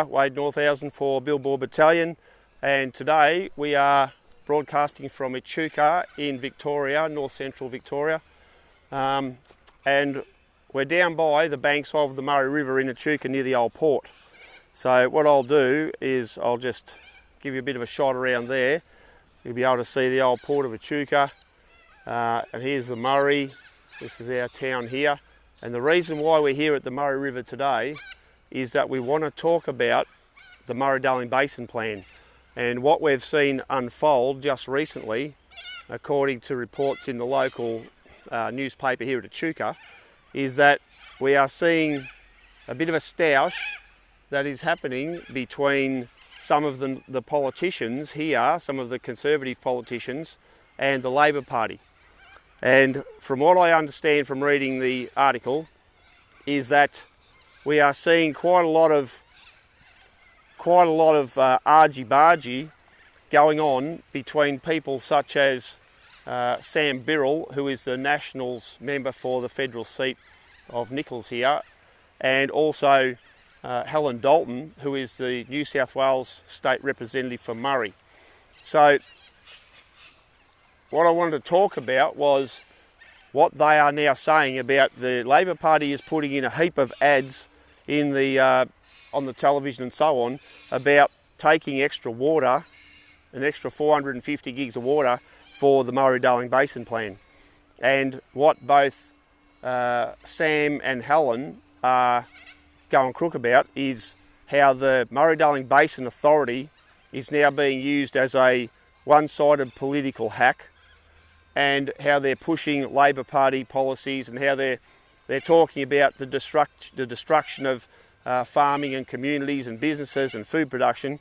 Wade Northhausen for Billboard Battalion, and today we are broadcasting from Echuca in Victoria, north central Victoria, and we're down by the banks of the Murray River in Echuca near the old port. So what I'll do is I'll just give you a bit of a shot around there. You'll be able to see the old port of Echuca, and here's the Murray. This is our town here, and the reason why we're here at the Murray River today is that we want to talk about the Murray-Darling Basin Plan and what we've seen unfold just recently, according to reports in the local newspaper here at Echuca, is that we are seeing a bit of a stoush that is happening between some of the politicians here, some of the Conservative politicians, and the Labor Party. And from what I understand from reading the article is that we are seeing quite a lot of argy-bargy going on between people such as Sam Birrell, who is the Nationals member for the federal seat of Nichols here, and also Helen Dalton, who is the New South Wales state representative for Murray. So what I wanted to talk about was what they are now saying about the Labor Party is putting in a heap of ads in the on the television and so on about taking extra water, an extra 450 gigs of water for the Murray-Darling Basin Plan. And what both Sam and Helen are going crook about is how the Murray-Darling Basin Authority is now being used as a one-sided political hack, and how they're pushing Labor Party policies, and how they're talking about the destruction of farming and communities and businesses and food production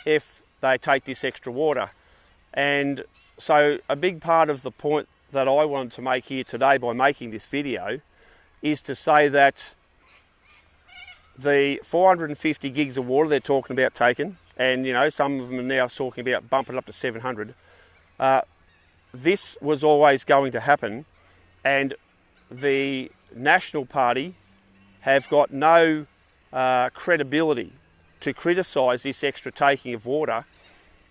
if they take this extra water. And so a big part of the point that I wanted to make here today by making this video is to say that the 450 gigs of water they're talking about taking, and some of them are now talking about bumping it up to 700, this was always going to happen, and the National Party have got no credibility to criticise this extra taking of water,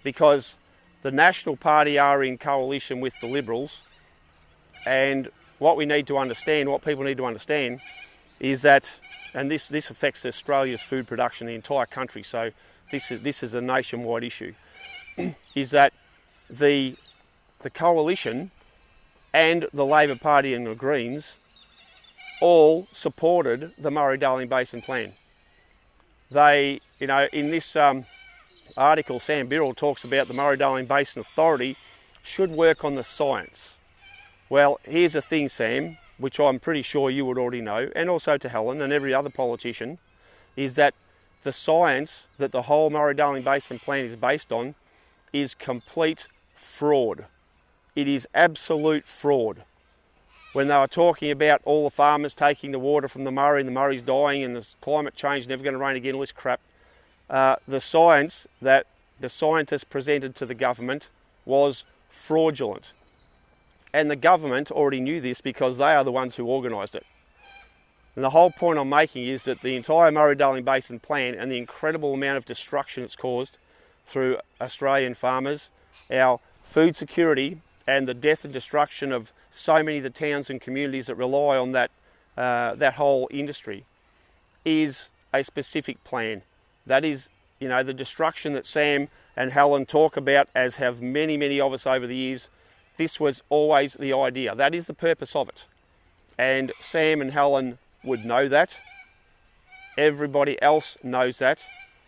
because the National Party are in coalition with the Liberals, and what we need to understand, what people need to understand, is that, and this affects Australia's food production, the entire country, so this is a nationwide issue, is that the coalition and the Labor Party and the Greens all supported the Murray-Darling Basin Plan. They, in this article, Sam Birrell talks about the Murray-Darling Basin Authority should work on the science. Well, here's the thing, Sam, which I'm pretty sure you would already know, and also to Helen and every other politician, is that the science that the whole Murray-Darling Basin Plan is based on is complete fraud. It is absolute fraud. When they were talking about all the farmers taking the water from the Murray and the Murray's dying and the climate change never going to rain again, all this crap, the science that the scientists presented to the government was fraudulent. And the government already knew this because they are the ones who organised it. And the whole point I'm making is that the entire Murray-Darling Basin Plan and the incredible amount of destruction it's caused through Australian farmers, our food security, and the death and destruction of so many of the towns and communities that rely on that whole industry, is a specific plan. That is, the destruction that Sam and Helen talk about, as have many of us over the years. This was always the idea. That is the purpose of it. And Sam and Helen would know that. Everybody else knows that.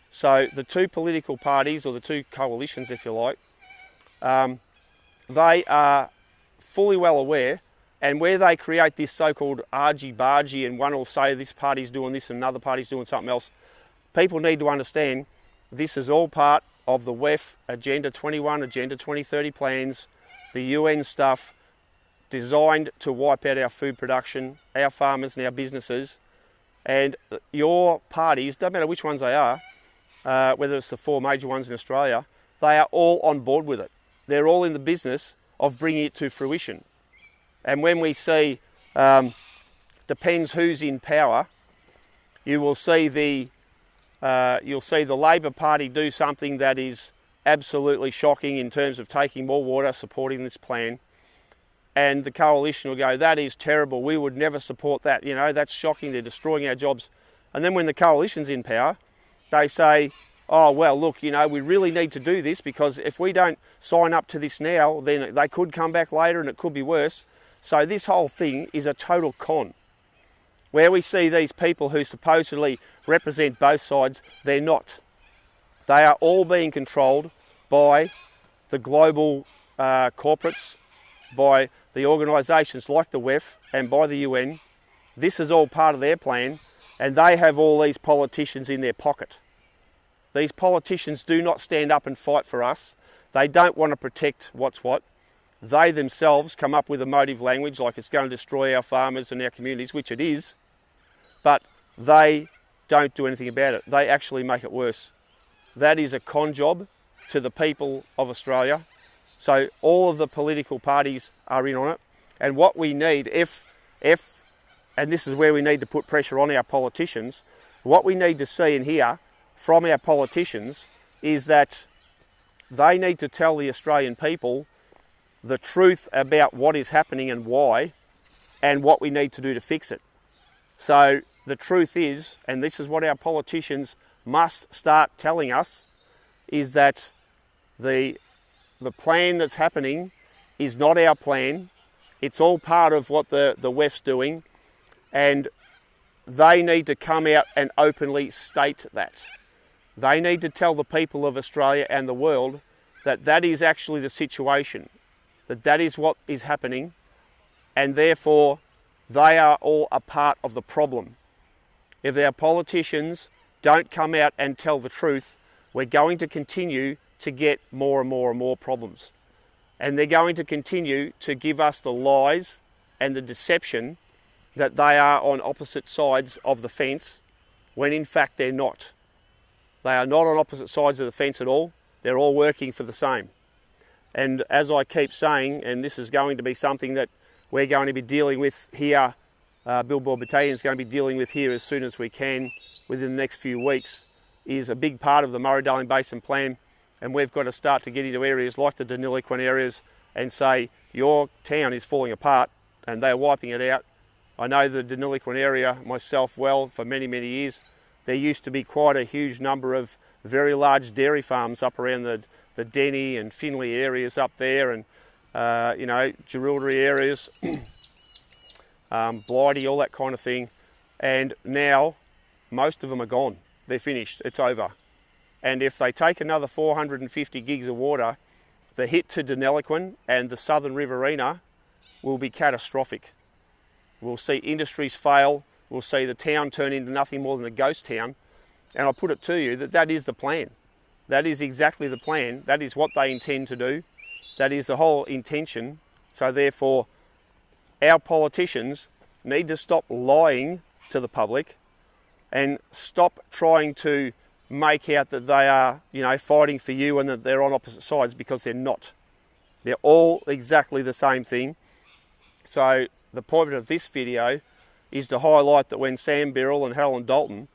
So the two political parties, or the two coalitions, if you like, they are fully well aware, and where they create this so-called argy-bargy, and one will say this party's doing this and another party's doing something else, people need to understand this is all part of the WEF Agenda 21, Agenda 2030 plans, the UN stuff designed to wipe out our food production, our farmers and our businesses. And your parties, don't matter which ones they are, whether it's the four major ones in Australia, they are all on board with it. They're all in the business of bringing it to fruition. And when we see, depends who's in power, you will see the you'll see the Labor Party do something that is absolutely shocking in terms of taking more water, supporting this plan. And the coalition will go, that is terrible, we would never support that, you know, that's shocking, they're destroying our jobs. And then when the coalition's in power, they say, oh, well, look, you know, we really need to do this because if we don't sign up to this now, then they could come back later and it could be worse. So this whole thing is a total con. Where we see these people who supposedly represent both sides, they're not. They are all being controlled by the global corporates, by the organisations like the WEF and by the UN. This is all part of their plan, and they have all these politicians in their pocket. These politicians do not stand up and fight for us. They don't want to protect what's what. They themselves come up with emotive language like it's going to destroy our farmers and our communities, which it is, but they don't do anything about it. They actually make it worse. That is a con job to the people of Australia. So all of the political parties are in on it. And what we need, and this is where we need to put pressure on our politicians, what we need to see and hear from our politicians is that they need to tell the Australian people the truth about what is happening and why, and what we need to do to fix it. So the truth is, and this is what our politicians must start telling us, is that the plan that's happening is not our plan. It's all part of what the WEF's doing, and they need to come out and openly state that. They need to tell the people of Australia and the world that that is actually the situation, that that is what is happening, and therefore they are all a part of the problem. If our politicians don't come out and tell the truth, we're going to continue to get more and more and more problems. And they're going to continue to give us the lies and the deception that they are on opposite sides of the fence, when in fact they're not. They are not on opposite sides of the fence at all. They're all working for the same. And as I keep saying, and this is going to be something that we're going to be dealing with here, Billboard Battalion is going to be dealing with here as soon as we can within the next few weeks, is a big part of the Murray-Darling Basin Plan. And we've got to start to get into areas like the Deniliquin areas and say, your town is falling apart and they're wiping it out. I know the Deniliquin area myself well for many, many years. There used to be quite a huge number of very large dairy farms up around the Denny and Finley areas up there, and you know, Jerilderie areas, Blighty, all that kind of thing. And now most of them are gone. They're finished. It's over. And if they take another 450 gigs of water, the hit to Deniliquin and the southern Riverina will be catastrophic. We'll see industries fail. We'll see the town turn into nothing more than a ghost town. And I put it to you that that is the plan. That is exactly the plan. That is what they intend to do. That is the whole intention. So therefore, our politicians need to stop lying to the public and stop trying to make out that they are, you know, fighting for you and that they're on opposite sides, because they're not. They're all exactly the same thing. So the point of this video is to highlight that when Sam Birrell and Helen Dalton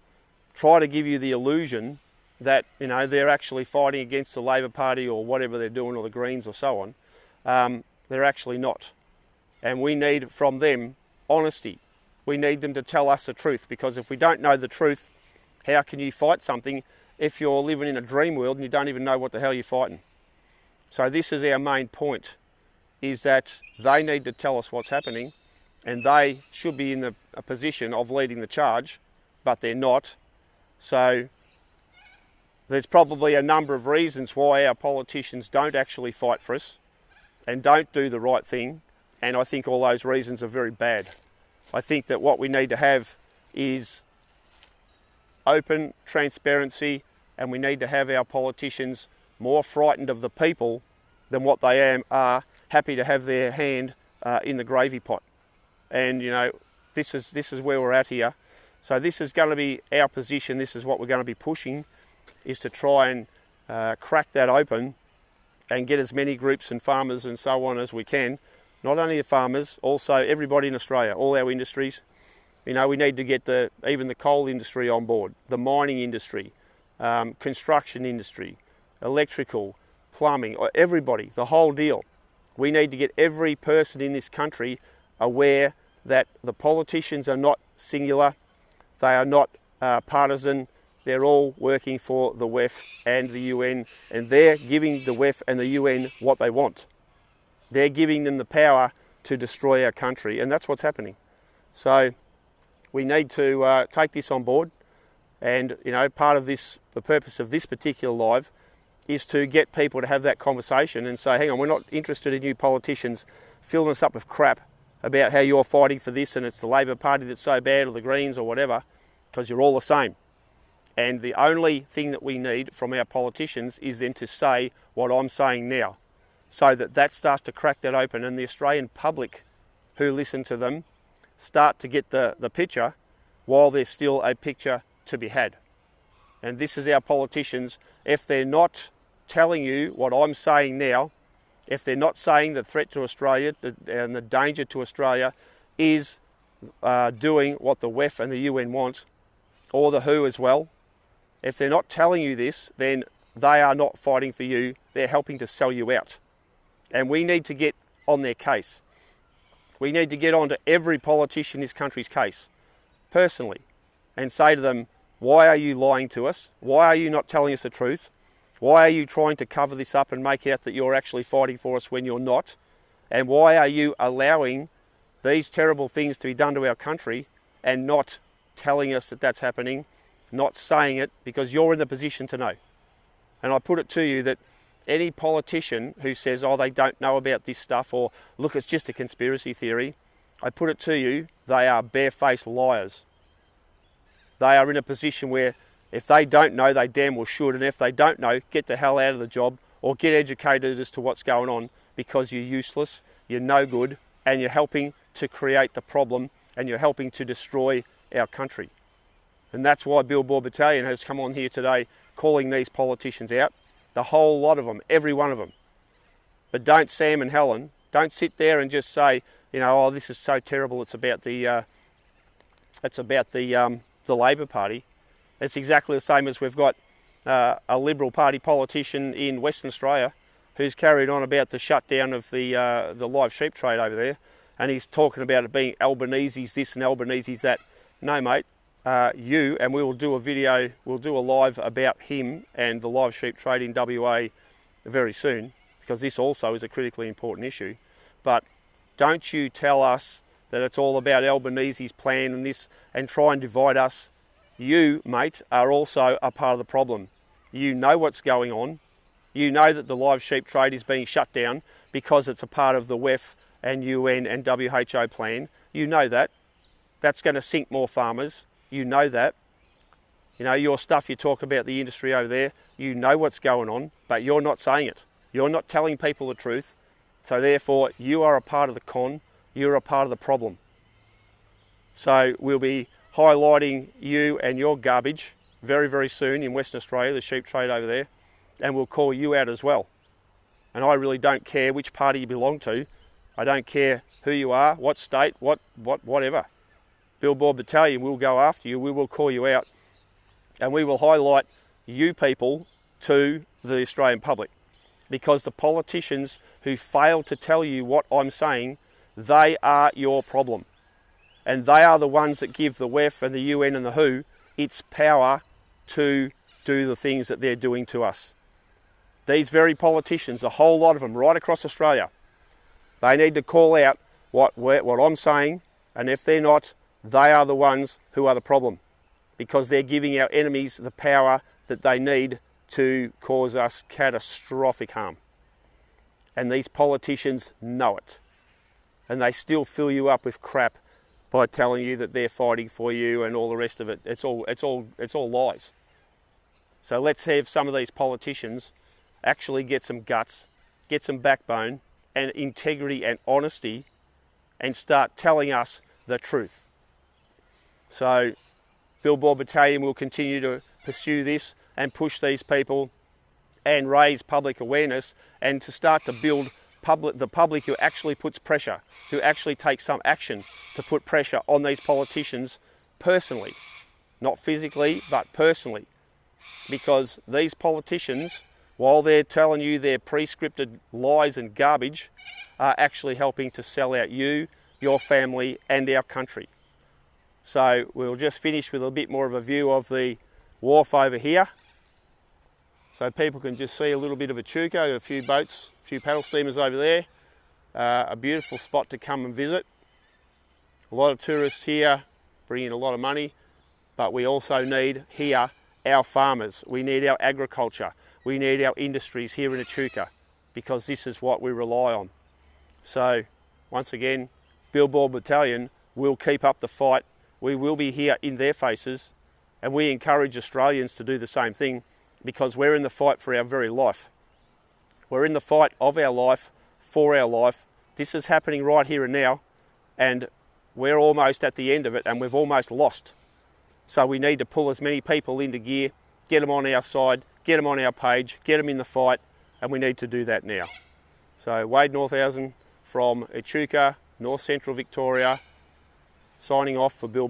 try to give you the illusion that, you know, they're actually fighting against the Labor Party or whatever they're doing, or the Greens or so on, they're actually not. And we need from them honesty. We need them to tell us the truth, because if we don't know the truth, how can you fight something if you're living in a dream world and you don't even know what the hell you're fighting? So this is our main point, is that they need to tell us what's happening, and they should be in a position of leading the charge, but they're not. So there's probably a number of reasons why our politicians don't actually fight for us and don't do the right thing, and I think all those reasons are very bad. I think that what we need to have is open transparency, and we need to have our politicians more frightened of the people than what they are happy to have their hand in the gravy pot. And you know, this is where we're at here. So this is going to be our position. This is what we're going to be pushing, is to try and crack that open and get as many groups and farmers and so on as we can. Not only the farmers, also everybody in Australia, all our industries. You know, we need to get even the coal industry on board, the mining industry, construction industry, electrical, plumbing, everybody, the whole deal. We need to get every person in this country aware that the politicians are not singular, they are not partisan, they're all working for the WEF and the UN, and they're giving the WEF and the UN what they want. They're giving them the power to destroy our country, and that's what's happening. So we need to take this on board, and part of this, the purpose of this particular live, is to get people to have that conversation and say, hang on, we're not interested in you politicians filling us up with crap about how you're fighting for this and it's the Labor Party that's so bad, or the Greens or whatever, because you're all the same. And the only thing that we need from our politicians is then to say what I'm saying now, so that that starts to crack that open, and the Australian public who listen to them start to get the picture while there's still a picture to be had. And this is our politicians. If they're not telling you what I'm saying now, if they're not saying the threat to Australia and the danger to Australia is doing what the WEF and the UN want, or the WHO as well, if they're not telling you this, then they are not fighting for you, they're helping to sell you out. And we need to get on their case. We need to get onto every politician in this country's case, personally, and say to them, why are you lying to us? Why are you not telling us the truth? Why are you trying to cover this up and make out that you're actually fighting for us when you're not? And why are you allowing these terrible things to be done to our country and not telling us that that's happening, not saying it, because you're in the position to know? And I put it to you that any politician who says, oh, they don't know about this stuff, or look, it's just a conspiracy theory, I put it to you, they are barefaced liars. They are in a position where if they don't know, they damn well should. And if they don't know, get the hell out of the job or get educated as to what's going on, because you're useless, you're no good, and you're helping to create the problem, and you're helping to destroy our country. And that's why Billboard Battalion has come on here today calling these politicians out, the whole lot of them, every one of them. But don't Sam and Helen, don't sit there and just say, oh, this is so terrible, it's about the Labor Party. It's exactly the same as we've got a Liberal Party politician in Western Australia who's carried on about the shutdown of the live sheep trade over there, and he's talking about it being Albanese's this and Albanese's that. No, mate, and we will do a video, we'll do a live about him and the live sheep trade in WA very soon, because this also is a critically important issue. But don't you tell us that it's all about Albanese's plan and this, and try and divide us. You, mate, are also a part of the problem. You know what's going on. You know that the live sheep trade is being shut down because it's a part of the WEF and UN and WHO plan. You know that. That's going to sink more farmers. You know that. Your stuff, you talk about the industry over there, you know what's going on, but you're not saying it. You're not telling people the truth. So therefore, you are a part of the con. You're a part of the problem. So we'll be highlighting you and your garbage very, very soon in Western Australia, the sheep trade over there, and we'll call you out as well. And I really don't care which party you belong to. I don't care who you are, what state, whatever. Billboard Battalion will go after you, we will call you out, and we will highlight you people to the Australian public, because the politicians who fail to tell you what I'm saying, they are your problem. And they are the ones that give the WEF and the UN and the WHO its power to do the things that they're doing to us. These very politicians, a whole lot of them right across Australia, they need to call out what I'm saying, and if they're not, they are the ones who are the problem, because they're giving our enemies the power that they need to cause us catastrophic harm. And these politicians know it, and they still fill you up with crap by telling you that they're fighting for you and all the rest of it. It's all lies. So let's have some of these politicians actually get some guts, get some backbone and integrity and honesty, and start telling us the truth. So Billboard Battalion will continue to pursue this and push these people and raise public awareness, and to start to build the public who actually puts pressure, who actually takes some action to put pressure on these politicians personally, not physically, but personally, because these politicians, while they're telling you their pre-scripted lies and garbage, are actually helping to sell out you, your family and our country. So we'll just finish with a bit more of a view of the wharf over here, so people can just see a little bit of Echuca, a few boats, a few paddle steamers over there. A beautiful spot to come and visit. A lot of tourists here bring in a lot of money, but we also need here our farmers. We need our agriculture. We need our industries here in Echuca, because this is what we rely on. So once again, Billboard Battalion will keep up the fight. We will be here in their faces, and we encourage Australians to do the same thing, because we're in the fight for our very life. We're in the fight of our life, for our life. This is happening right here and now, and we're almost at the end of it, and we've almost lost. So we need to pull as many people into gear, get them on our side, get them on our page, get them in the fight, and we need to do that now. So Wade Northhausen from Echuca, North Central Victoria, signing off for Billboard.